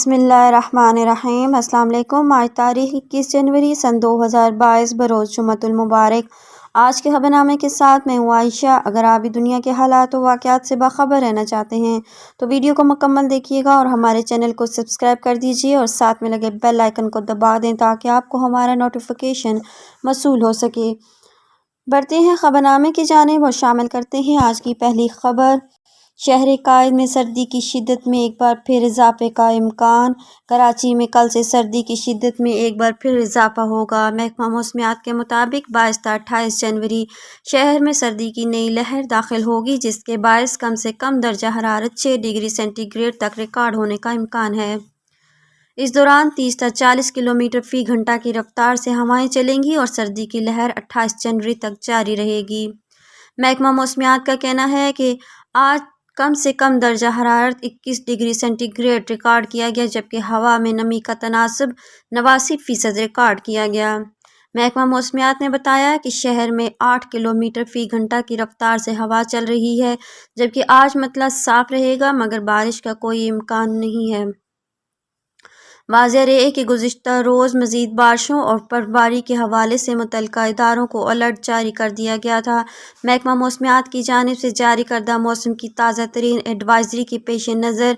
بسم اللہ الرحمن الرحیم۔ السلام علیکم۔ آج تاریخ 21 جنوری سن 2022 بروز جمعۃ المبارک۔ آج کے خبر نامے کے ساتھ میں ہوں عائشہ۔ اگر آپ بھی دنیا کے حالات و واقعات سے باخبر رہنا چاہتے ہیں تو ویڈیو کو مکمل دیکھیے گا اور ہمارے چینل کو سبسکرائب کر دیجیے اور ساتھ میں لگے بیل آئیکن کو دبا دیں تاکہ آپ کو ہمارا نوٹیفیکیشن موصول ہو سکے۔ بڑھتے ہیں خبر نامے کی جانب اور شامل کرتے ہیں آج کی پہلی خبر۔ شہر قائد میں سردی کی شدت میں ایک بار پھر اضافے کا امکان۔ کراچی میں کل سے سردی کی شدت میں ایک بار پھر اضافہ ہوگا۔ محکمہ موسمیات کے مطابق 22 تا 28 جنوری شہر میں سردی کی نئی لہر داخل ہوگی جس کے باعث کم سے کم درجہ حرارت 6 ڈگری سینٹی گریڈ تک ریکارڈ ہونے کا امکان ہے۔ اس دوران 30 تا 40 کلومیٹر فی گھنٹہ کی رفتار سے ہوائیں چلیں گی اور سردی کی لہر 28 جنوری تک جاری رہے گی۔ محکمہ موسمیات کا کہنا ہے کہ آج کم سے کم درجہ حرارت 21 ڈگری سینٹی گریڈ ریکارڈ کیا گیا جبکہ ہوا میں نمی کا تناسب 89% ریکارڈ کیا گیا۔ محکمہ موسمیات نے بتایا کہ شہر میں 8 کلومیٹر فی گھنٹہ کی رفتار سے ہوا چل رہی ہے جبکہ آج مطلع صاف رہے گا مگر بارش کا کوئی امکان نہیں ہے۔ واضح رہے کہ گزشتہ روز مزید بارشوں اور برفباری کے حوالے سے متعلقہ اداروں کو الرٹ جاری کر دیا گیا تھا۔ محکمہ موسمیات کی جانب سے جاری کردہ موسم کی تازہ ترین ایڈوائزری کے پیش نظر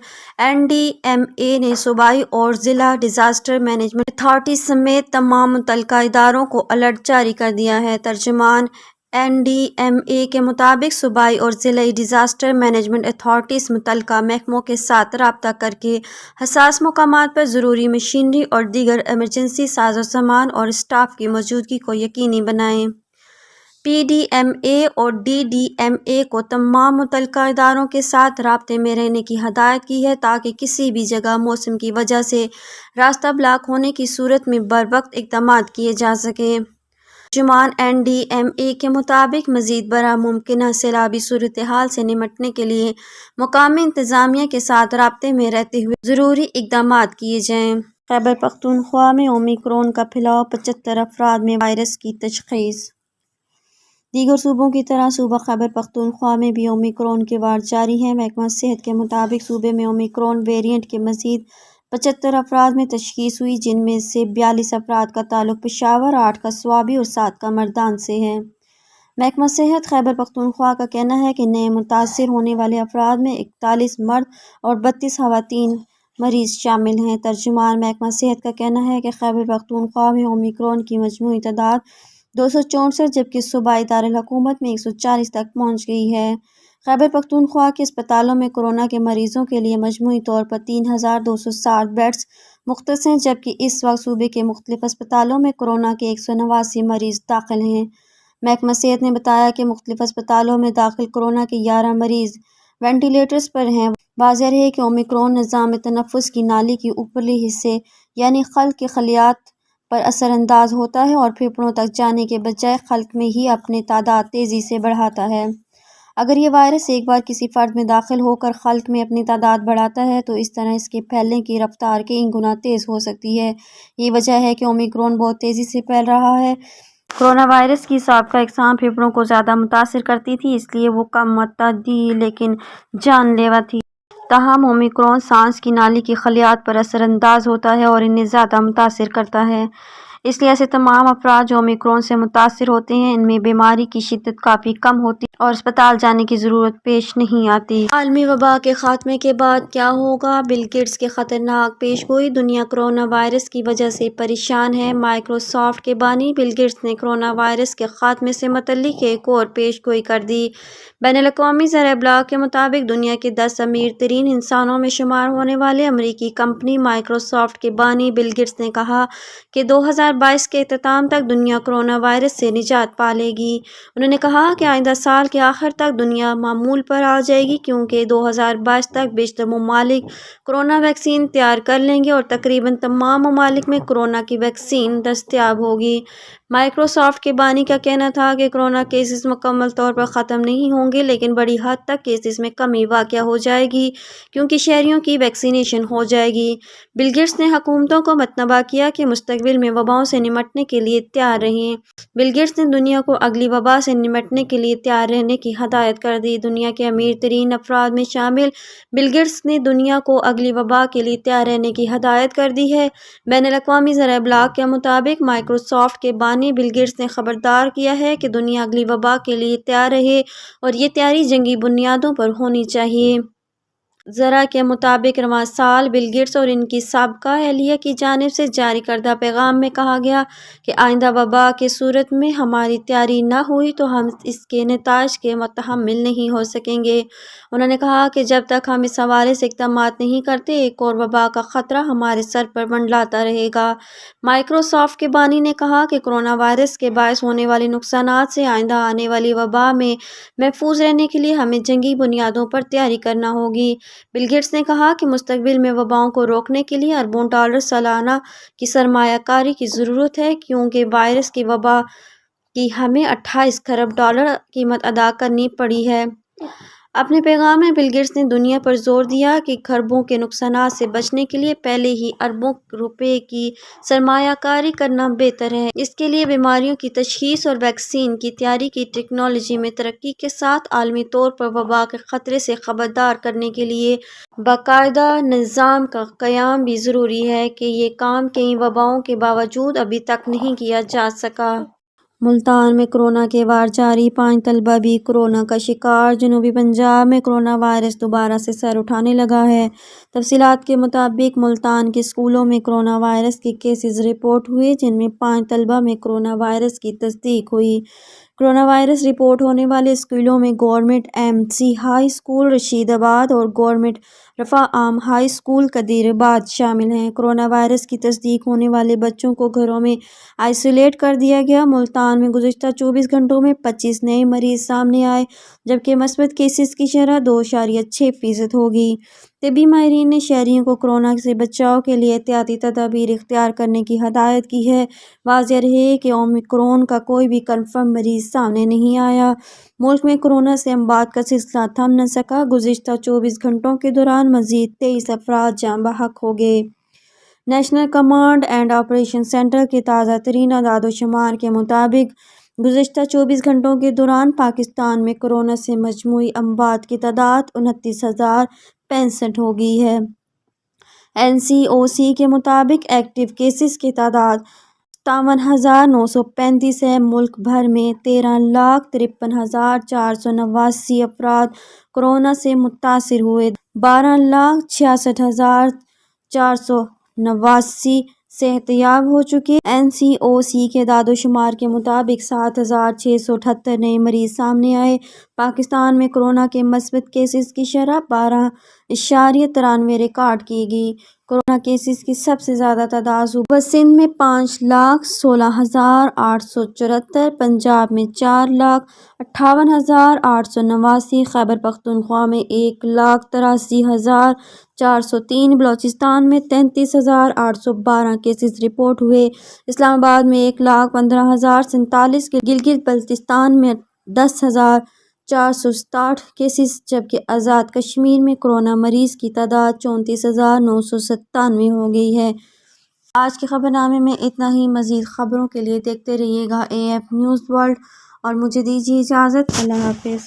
NDMA نے صوبائی اور ضلع ڈیزاسٹر مینجمنٹ اتھارٹی سمیت تمام متعلقہ اداروں کو الرٹ جاری کر دیا ہے۔ ترجمان NDMA کے مطابق صوبائی اور ضلعی ڈیزاسٹر مینجمنٹ اتھارٹیز متعلقہ محکموں کے ساتھ رابطہ کرکے حساس مقامات پر ضروری مشینری اور دیگر ایمرجنسی ساز و سامان اور اسٹاف کی موجودگی کو یقینی بنائیں۔ PDMA اور DDMA کو تمام متعلقہ اداروں کے ساتھ رابطے میں رہنے کی ہدایت کی ہے تاکہ کسی بھی جگہ موسم کی وجہ سے راستہ بلاک ہونے کی صورت میں بروقت اقدامات کیے جا سکیں۔ ترجمان NDMA کے مطابق مزید برآں ممکنہ سیلابی صورتحال سے نمٹنے کے لیے مقامی انتظامیہ کے ساتھ رابطے میں رہتے ہوئے ضروری اقدامات کیے جائیں۔ خیبر پختونخوا میں اومیکرون کا پھیلاؤ، 75 افراد میں وائرس کی تشخیص۔ دیگر صوبوں کی طرح صوبہ خیبر پختونخوا میں بھی اومیکرون کے وار جاری ہیں۔ محکمہ صحت کے مطابق صوبے میں اومیکرون ویریئنٹ کے مزید 75 افراد میں تشخیص ہوئی جن میں سے 42 افراد کا تعلق پشاور، 8 کا سوابی اور 7 کا مردان سے ہے۔ محکمہ صحت خیبر پختونخوا کا کہنا ہے کہ نئے متاثر ہونے والے افراد میں 41 مرد اور 32 خواتین مریض شامل ہیں۔ ترجمان محکمہ صحت کا کہنا ہے کہ خیبر پختونخوا میں اومیکرون کی مجموعی تعداد 264 جبکہ صوبائی دارالحکومت میں 140 تک پہنچ گئی ہے۔ خیبر پختونخوا کے اسپتالوں میں کورونا کے مریضوں کے لیے مجموعی طور پر 3260 بیڈز مختص ہیں جبکہ اس وقت صوبے کے مختلف اسپتالوں میں کورونا کے 189 مریض داخل ہیں۔ محکمہ صحت نے بتایا کہ مختلف اسپتالوں میں داخل کورونا کے 11 مریض وینٹیلیٹرز پر ہیں۔ واضح رہے کہ اومیکرون نظام تنفس کی نالی کے اوپرلے حصے یعنی خلق کے خلیات پر اثر انداز ہوتا ہے اور پھیپھڑوں تک جانے کے بجائے خلق میں ہی اپنی تعداد تیزی سے بڑھاتا ہے۔ اگر یہ وائرس ایک بار کسی فرد میں داخل ہو کر خلق میں اپنی تعداد بڑھاتا ہے تو اس طرح اس کے پھیلنے کی رفتار کئی گنا تیز ہو سکتی ہے۔ یہ وجہ ہے کہ اومیکرون بہت تیزی سے پھیل رہا ہے۔ کورونا وائرس کی سابقہ اقسام پھیپھڑوں کو زیادہ متاثر کرتی تھی اس لیے وہ کم متعدی لیکن جان لیوا تھی۔ تاہم اومیکرون سانس کی نالی کی خلیات پر اثر انداز ہوتا ہے اور انہیں زیادہ متاثر کرتا ہے۔ اس لیے ایسے تمام افراد جو اومیکرون سے متاثر ہوتے ہیں ان میں بیماری کی شدت کافی کم ہوتی ہے اور اسپتال جانے کی ضرورت پیش نہیں آتی۔ عالمی وبا کے خاتمے کے بعد کیا ہوگا؟ بل گیٹس کی خطرناک پیش گوئی، دنیا کورونا وائرس کی وجہ سے پریشان ہے۔ مائیکروسافٹ کے بانی بل گیٹس نے کورونا وائرس کے خاتمے سے متعلق ایک اور پیش گوئی کر دی۔ بین الاقوامی ذرائع ابلاغ کے مطابق دنیا کے 10 امیر ترین انسانوں میں شمار ہونے والے امریکی کمپنی مائیکروسافٹ کے بانی بل گیٹس نے کہا کہ 2022 کے اختتام تک دنیا کورونا وائرس سے نجات پا لے گی۔ انہوں نے کہا کہ آئندہ سال کے آخر تک دنیا معمول پر آ جائے گی کیونکہ 2022 تک بیشتر ممالک کورونا ویکسین تیار کر لیں گے اور تقریباً تمام ممالک میں کورونا کی ویکسین دستیاب ہوگی۔ مائیکروسافٹ کے بانی کا کہنا تھا کہ کورونا کیسز مکمل طور پر ختم نہیں ہوں گے لیکن بڑی حد تک کیسز میں کمی واقع ہو جائے گی کیونکہ شہریوں کی ویکسینیشن ہو جائے گی۔ بل گیٹس نے حکومتوں کو مطلع کیا کہ مستقبل میں وباؤں سے نمٹنے کے لیے تیار رہیں۔ بل گیٹس نے دنیا کو اگلی وبا سے نمٹنے کے لیے تیار رہنے کی ہدایت کر دی۔ دنیا کے امیر ترین افراد میں شامل بل گیٹس نے دنیا کو اگلی وبا کے لیے تیار رہنے کی ہدایت کر دی ہے۔ بین الاقوامی ذرائع ابلاغ کے مطابق مائیکروسافٹ کے بانی بل گیٹس نے خبردار کیا ہے کہ دنیا اگلی وبا کے لیے تیار رہے اور یہ تیاری جنگی بنیادوں پر ہونی چاہیے۔ ذرائع کے مطابق رواں سال بل گیٹس اور ان کی سابقہ اہلیہ کی جانب سے جاری کردہ پیغام میں کہا گیا کہ آئندہ وبا کی صورت میں ہماری تیاری نہ ہوئی تو ہم اس کے نتائج کے متحمل نہیں ہو سکیں گے۔ انہوں نے کہا کہ جب تک ہم اس حوالے سے اقدامات نہیں کرتے ایک اور وبا کا خطرہ ہمارے سر پر منڈلاتا رہے گا۔ مائیکروسافٹ کے بانی نے کہا کہ کرونا وائرس کے باعث ہونے والے نقصانات سے آئندہ آنے والی وبا میں محفوظ رہنے کے لیے ہمیں جنگی بنیادوں پر تیاری کرنا ہوگی۔ بل گیٹس نے کہا کہ مستقبل میں وباؤں کو روکنے کے لیے اربوں ڈالر سالانہ کی سرمایہ کاری کی ضرورت ہے، کیونکہ وائرس کی وبا کی ہمیں 28 کھرب ڈالر قیمت ادا کرنی پڑی ہے۔ اپنے پیغام میں بل گیٹس نے دنیا پر زور دیا کہ کھربوں کے نقصانات سے بچنے کے لیے پہلے ہی اربوں روپے کی سرمایہ کاری کرنا بہتر ہے۔ اس کے لیے بیماریوں کی تشخیص اور ویکسین کی تیاری کی ٹیکنالوجی میں ترقی کے ساتھ عالمی طور پر وبا کے خطرے سے خبردار کرنے کے لیے باقاعدہ نظام کا قیام بھی ضروری ہے کہ یہ کام کئی وباؤں کے باوجود ابھی تک نہیں کیا جا سکا۔ ملتان میں کورونا کے وار جاری، 5 طلبہ بھی کورونا کا شکار۔ جنوبی پنجاب میں کورونا وائرس دوبارہ سے سر اٹھانے لگا ہے۔ تفصیلات کے مطابق ملتان کے اسکولوں میں کورونا وائرس کے کیسز رپورٹ ہوئے، جن میں 5 طلبہ میں کورونا وائرس کی تصدیق ہوئی۔ کورونا وائرس رپورٹ ہونے والے اسکولوں میں government M C high school Rashidabad اور گورنمنٹ رفاع عام ہائی اسکول قدیر آباد شامل ہیں۔ کورونا وائرس کی تصدیق ہونے والے بچوں کو گھروں میں آئسولیٹ کر دیا گیا۔ ملتان میں گزشتہ 24 گھنٹوں میں 25 نئے مریض سامنے آئے، جبکہ مثبت کیسز کی شرح 2.6% ہوگی۔ طبی ماہرین نے شہریوں کو کورونا سے بچاؤ کے لیے احتیاطی تدابیر اختیار کرنے کی ہدایت کی ہے۔ واضح رہے کہ اومیکرون کا کوئی بھی کنفرم مریض سامنے نہیں آیا۔ ملک میں کورونا سے اموات کا سلسلہ تھم نہ سکا۔ گزشتہ 24 گھنٹوں کے دوران مزید 23 افراد جاں بحق ہو گئے۔ National command and operation centre کے تازہ ترین اعداد و شمار کے مطابق گزشتہ 24 گھنٹوں کے دوران پاکستان میں کورونا سے مجموعی اموات کی تعداد 29,065 ہو گئی ہے۔ این سی او سی کے مطابق ایکٹیو کیسز کی تعداد 57,935 ہے۔ ملک بھر میں 13,53,489 افراد کورونا سے متاثر ہوئے، 12,66,489 صحت یاب ہو چکے۔ این سی او سی کے اعداد و شمار کے مطابق 7,678 نئے مریض سامنے آئے۔ پاکستان میں کورونا کے مثبت کیسز کی شرح 12.93 ریکارڈ کی گئی۔ کورونا کیسز کی سب سے زیادہ تعداد صوبہ سندھ میں 5,16,874، پنجاب میں 4,58,889، خیبر پختونخوا میں 1,83,403، بلوچستان میں 33,812 کیسز رپورٹ ہوئے، اسلام آباد میں 1,15,047، گلگت بلتستان میں 10,467 کیسز، جبکہ آزاد کشمیر میں کورونا مریض کی تعداد 34,997 ہو گئی ہے۔ آج کے خبر نامے میں اتنا ہی۔ مزید خبروں کے لیے دیکھتے رہیے گا AF نیوز ورلڈ اور مجھے دیجیے اجازت۔ اللہ حافظ۔